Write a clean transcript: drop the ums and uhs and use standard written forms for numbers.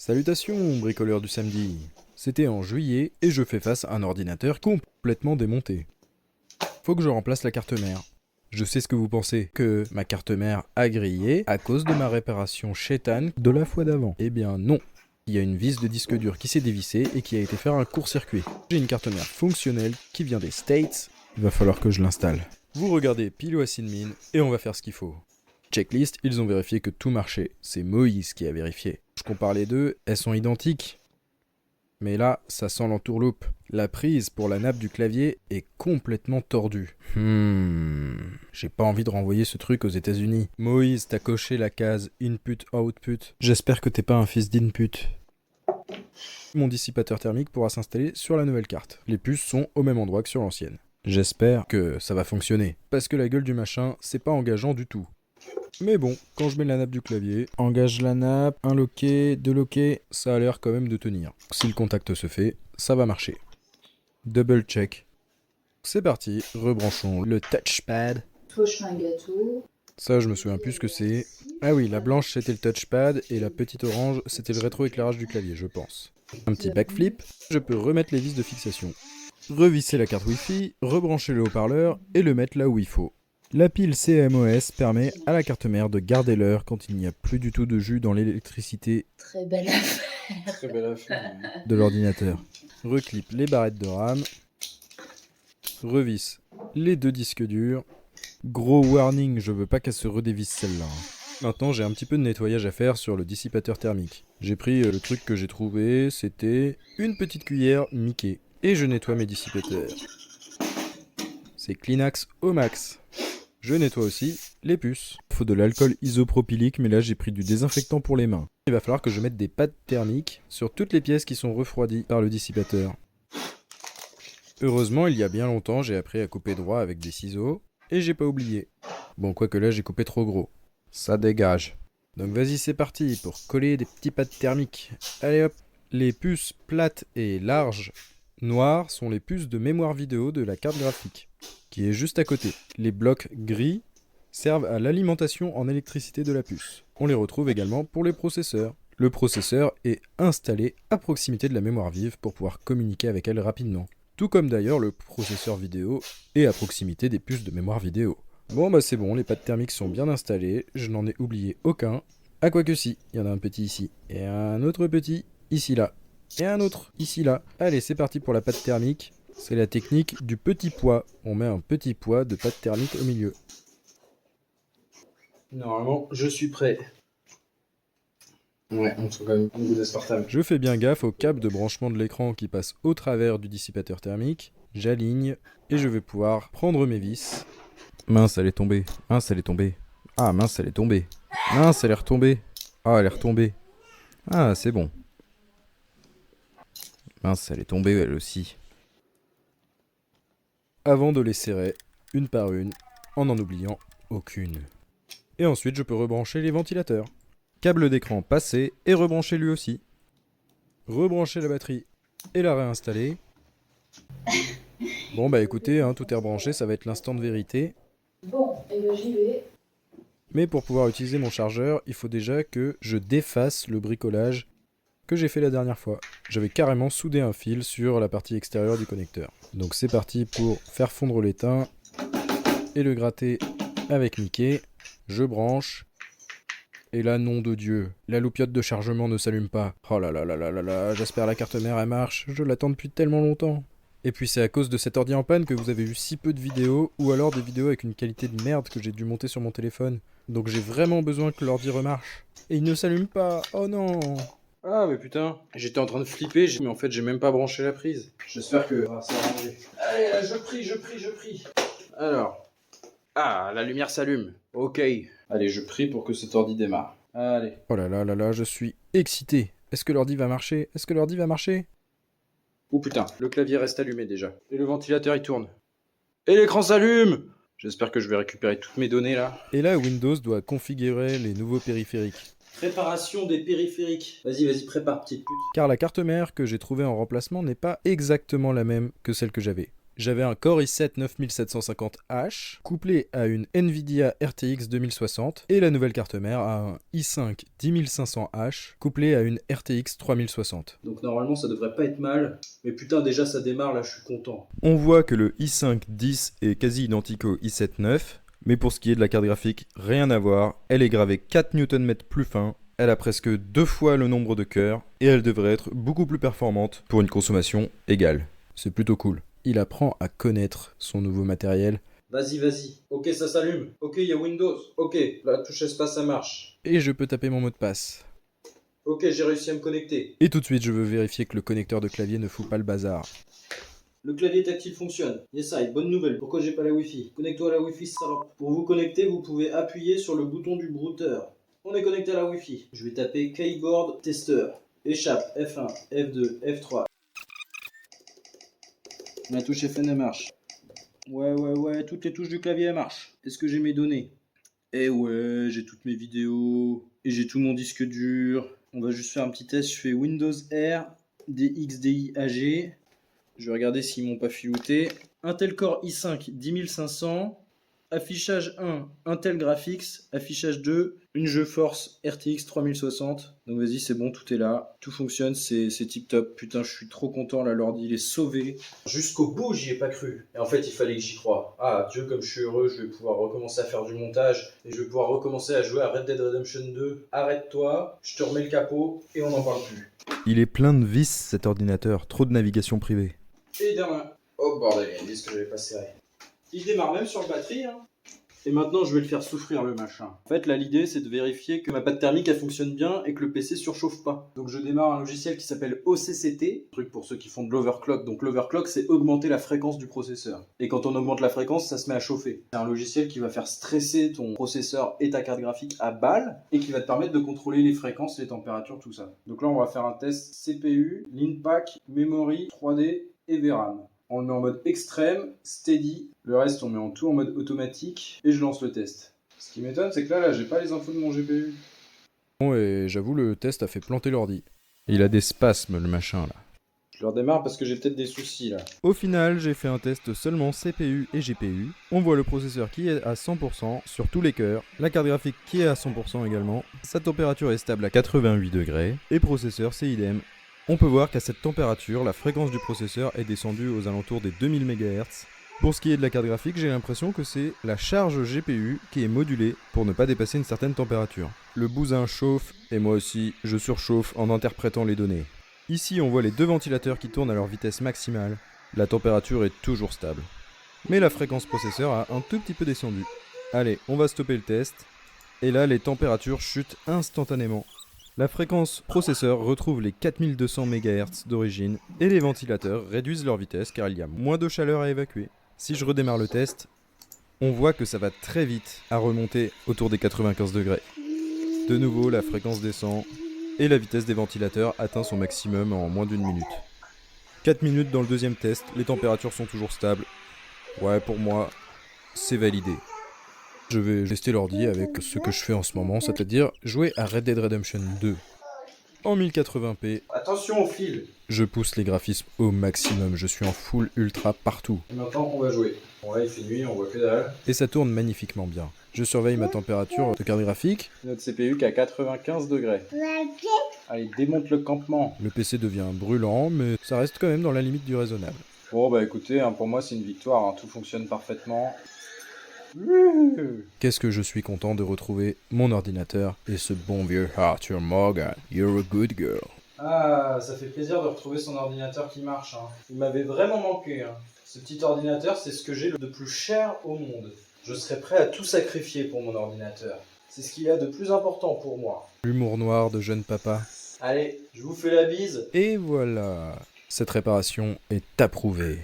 Salutations, bricoleurs du samedi. C'était en juillet et je fais face à un ordinateur complètement démonté. Faut que je remplace la carte mère. Je sais ce que vous pensez, que ma carte mère a grillé à cause de ma réparation chétane de la fois d'avant. Eh bien non. Il y a une vis de disque dur qui s'est dévissée et qui a été faire un court-circuit. J'ai une carte mère fonctionnelle qui vient des States. Il va falloir que je l'installe. Vous regardez pile ou acide mine et on va faire ce qu'il faut. Checklist, ils ont vérifié que tout marchait. C'est Moïse qui a vérifié. Je compare les deux, elles sont identiques. Mais là, ça sent l'entourloupe. La prise pour la nappe du clavier est complètement tordue. J'ai pas envie de renvoyer ce truc aux États-Unis. Moïse, t'as coché la case input-output. J'espère que t'es pas un fils d'input. Mon dissipateur thermique pourra s'installer sur la nouvelle carte. Les puces sont au même endroit que sur l'ancienne. J'espère que ça va fonctionner. Parce que la gueule du machin, c'est pas engageant du tout. Mais bon, quand je mets la nappe du clavier, engage la nappe, un loquet, deux loquets, ça a l'air quand même de tenir. Si le contact se fait, ça va marcher. Double check. C'est parti, rebranchons le touchpad. Poche un gâteau. Ça, je me souviens plus ce que c'est. Ah oui, la blanche c'était le touchpad et la petite orange c'était le rétroéclairage du clavier, je pense. Un petit backflip, je peux remettre les vis de fixation. Revisser la carte Wi-Fi, rebrancher le haut-parleur et le mettre là où il faut. La pile CMOS permet à la carte mère de garder l'heure quand il n'y a plus du tout de jus dans l'électricité Très belle affaire. Très belle affaire. De l'ordinateur. Reclippe les barrettes de RAM. Revisse les deux disques durs. Gros warning, je veux pas qu'elle se redévisse celle-là. Maintenant, j'ai un petit peu de nettoyage à faire sur le dissipateur thermique. J'ai pris le truc que j'ai trouvé, c'était une petite cuillère Mickey. Et je nettoie mes dissipateurs. C'est Kleenex au max. Je nettoie aussi les puces. Il faut de l'alcool isopropylique, mais là j'ai pris du désinfectant pour les mains. Il va falloir que je mette des pâtes thermiques sur toutes les pièces qui sont refroidies par le dissipateur. Heureusement, il y a bien longtemps, j'ai appris à couper droit avec des ciseaux, et j'ai pas oublié. Bon, quoique là j'ai coupé trop gros. Ça dégage. Donc vas-y, c'est parti pour coller des petits pâtes thermiques. Allez hop. Les puces plates et larges noires sont les puces de mémoire vidéo de la carte graphique, qui est juste à côté. Les blocs gris servent à l'alimentation en électricité de la puce. On les retrouve également pour les processeurs. Le processeur est installé à proximité de la mémoire vive pour pouvoir communiquer avec elle rapidement. Tout comme d'ailleurs le processeur vidéo est à proximité des puces de mémoire vidéo. Bon bah c'est bon, les pâtes thermiques sont bien installées, je n'en ai oublié aucun. Ah quoique si, il y en a un petit ici, et un autre petit ici là, et un autre ici là. Allez, c'est parti pour la pâte thermique. C'est la technique du petit pois. On met un petit pois de pâte thermique au milieu. Normalement, je suis prêt. Ouais, on sent quand même un goût d'aspartame. Je fais bien gaffe au câble de branchement de l'écran qui passe au travers du dissipateur thermique. J'aligne et je vais pouvoir prendre mes vis. Mince, elle est tombée. Mince, elle est tombée. Ah, mince, elle est tombée. Mince, elle est retombée. Ah, elle est retombée. Ah, c'est bon. Mince, elle est tombée elle aussi. Avant de les serrer, une par une, en n'en oubliant aucune. Et ensuite, je peux rebrancher les ventilateurs. Câble d'écran passé et rebranché lui aussi. Rebrancher la batterie et la réinstaller. Bon bah écoutez, tout est rebranché, ça va être l'instant de vérité. Bon, et ben j'y vais. Mais pour pouvoir utiliser mon chargeur, il faut déjà que je défasse le bricolage que j'ai fait la dernière fois. J'avais carrément soudé un fil sur la partie extérieure du connecteur. Donc c'est parti pour faire fondre l'étain et le gratter avec Mickey. Je branche. Et là, nom de Dieu, la loupiote de chargement ne s'allume pas. Oh là là là là là là, j'espère la carte mère elle marche, je l'attends depuis tellement longtemps. Et puis c'est à cause de cet ordi en panne que vous avez eu si peu de vidéos, ou alors des vidéos avec une qualité de merde que j'ai dû monter sur mon téléphone. Donc j'ai vraiment besoin que l'ordi remarche. Et il ne s'allume pas, oh non. Ah mais putain, j'étais en train de flipper, mais en fait j'ai même pas branché la prise. J'espère que ça va ranger. Allez, là, je prie. Alors. Ah, la lumière s'allume. Ok. Allez, je prie pour que cet ordi démarre. Allez. Oh là là là là, je suis excité. Est-ce que l'ordi va marcher? Est-ce que l'ordi va marcher? Oh putain, le clavier reste allumé déjà. Et le ventilateur il tourne. Et l'écran s'allume. J'espère que je vais récupérer toutes mes données là. Et là, Windows doit configurer les nouveaux périphériques. Préparation des périphériques. Vas-y, prépare, petite pute. Car la carte mère que j'ai trouvée en remplacement n'est pas exactement la même que celle que j'avais. J'avais un Core i7 9750H couplé à une Nvidia RTX 2060 et la nouvelle carte mère a un i5 10500H couplé à une RTX 3060. Donc normalement ça devrait pas être mal, mais putain déjà ça démarre là, je suis content. On voit que le i5 10 est quasi identique au i7 9, mais pour ce qui est de la carte graphique, rien à voir, elle est gravée 4 Nm plus fin. Elle a presque 2 fois le nombre de cœurs et elle devrait être beaucoup plus performante pour une consommation égale. C'est plutôt cool. Il apprend à connaître son nouveau matériel. Vas-y. Ok, ça s'allume. Ok, il y a Windows. Ok, la touche espace ça marche. Et je peux taper mon mot de passe. Ok, j'ai réussi à me connecter. Et tout de suite, je veux vérifier que le connecteur de clavier ne fout pas le bazar. Le clavier tactile fonctionne. Yes, bonne nouvelle. Pourquoi j'ai pas la Wi-Fi? Connecte-toi à la Wi-Fi, salope. Pour vous connecter, vous pouvez appuyer sur le bouton du brouteur. On est connecté à la Wi-Fi. Je vais taper Keyboard Tester. Échappe, F1, F2, F3. La touche FN elle marche. Ouais, toutes les touches du clavier elles marchent. Est-ce que j'ai mes données? Eh ouais, j'ai toutes mes vidéos. Et j'ai tout mon disque dur. On va juste faire un petit test. Je fais Windows R, DXDI AG. Je vais regarder s'ils m'ont pas filouté. Intel Core i5 10500. Affichage 1, Intel Graphics. Affichage 2, une GeForce RTX 3060. Donc vas-y, c'est bon, tout est là. Tout fonctionne, c'est tip top. Putain, je suis trop content là, l'ordi il est sauvé. Jusqu'au bout, j'y ai pas cru. Et en fait, il fallait que j'y croie. Ah, Dieu, comme je suis heureux, je vais pouvoir recommencer à faire du montage. Et je vais pouvoir recommencer à jouer à Red Dead Redemption 2. Arrête-toi, je te remets le capot et on n'en parle plus. Il est plein de vices cet ordinateur, trop de navigation privée. Et demain. Oh bordel, il y a un disque que j'avais pas serré. Il démarre même sur le batterie, hein. Et maintenant, je vais le faire souffrir, le machin. En fait, là, l'idée, c'est de vérifier que ma pâte thermique, elle fonctionne bien et que le PC surchauffe pas. Donc, je démarre un logiciel qui s'appelle OCCT, truc pour ceux qui font de l'overclock. Donc, l'overclock, c'est augmenter la fréquence du processeur. Et quand on augmente la fréquence, ça se met à chauffer. C'est un logiciel qui va faire stresser ton processeur et ta carte graphique à balle et qui va te permettre de contrôler les fréquences, les températures, tout ça. Donc là, on va faire un test CPU, LeanPack, Memory, 3D et VRAM. On le met en mode extrême, steady. Le reste, on met en tout en mode automatique. Et je lance le test. Ce qui m'étonne, c'est que là, j'ai pas les infos de mon GPU. Bon, et j'avoue, le test a fait planter l'ordi. Il a des spasmes, le machin, là. Je le redémarre parce que j'ai peut-être des soucis, là. Au final, j'ai fait un test seulement CPU et GPU. On voit le processeur qui est à 100% sur tous les cœurs, la carte graphique qui est à 100% également, sa température est stable à 88 degrés, et processeur c'est idem. On peut voir qu'à cette température, la fréquence du processeur est descendue aux alentours des 2000 MHz. Pour ce qui est de la carte graphique, j'ai l'impression que c'est la charge GPU qui est modulée pour ne pas dépasser une certaine température. Le bousin chauffe, et moi aussi, je surchauffe en interprétant les données. Ici, on voit les deux ventilateurs qui tournent à leur vitesse maximale. La température est toujours stable. Mais la fréquence processeur a un tout petit peu descendu. Allez, on va stopper le test. Et là, les températures chutent instantanément. La fréquence processeur retrouve les 4200 MHz d'origine et les ventilateurs réduisent leur vitesse car il y a moins de chaleur à évacuer. Si je redémarre le test, on voit que ça va très vite à remonter autour des 95 degrés. De nouveau, la fréquence descend et la vitesse des ventilateurs atteint son maximum en moins d'une minute. 4 minutes dans le deuxième test, les températures sont toujours stables. Ouais, pour moi, c'est validé. Je vais tester l'ordi avec ce que je fais en ce moment, c'est-à-dire jouer à Red Dead Redemption 2 en 1080p. Attention au fil. Je pousse les graphismes au maximum, je suis en full ultra partout. Et maintenant, on va jouer. Bon, là, il fait nuit, on voit que dalle. Et ça tourne magnifiquement bien. Je surveille ma température de carte graphique. Notre CPU qui est à 95 degrés. Allez, démonte le campement. Le PC devient brûlant, mais ça reste quand même dans la limite du raisonnable. Bon, bah écoutez, hein, pour moi, c'est une victoire. Hein, tout fonctionne parfaitement. Qu'est-ce que je suis content de retrouver mon ordinateur et ce bon vieux Arthur Morgan. You're a good girl. Ah, ça fait plaisir de retrouver son ordinateur qui marche. Hein. Il m'avait vraiment manqué. Hein. Ce petit ordinateur, c'est ce que j'ai de plus cher au monde. Je serais prêt à tout sacrifier pour mon ordinateur. C'est ce qu'il y a de plus important pour moi. L'humour noir de jeune papa. Allez, je vous fais la bise. Et voilà, cette réparation est approuvée.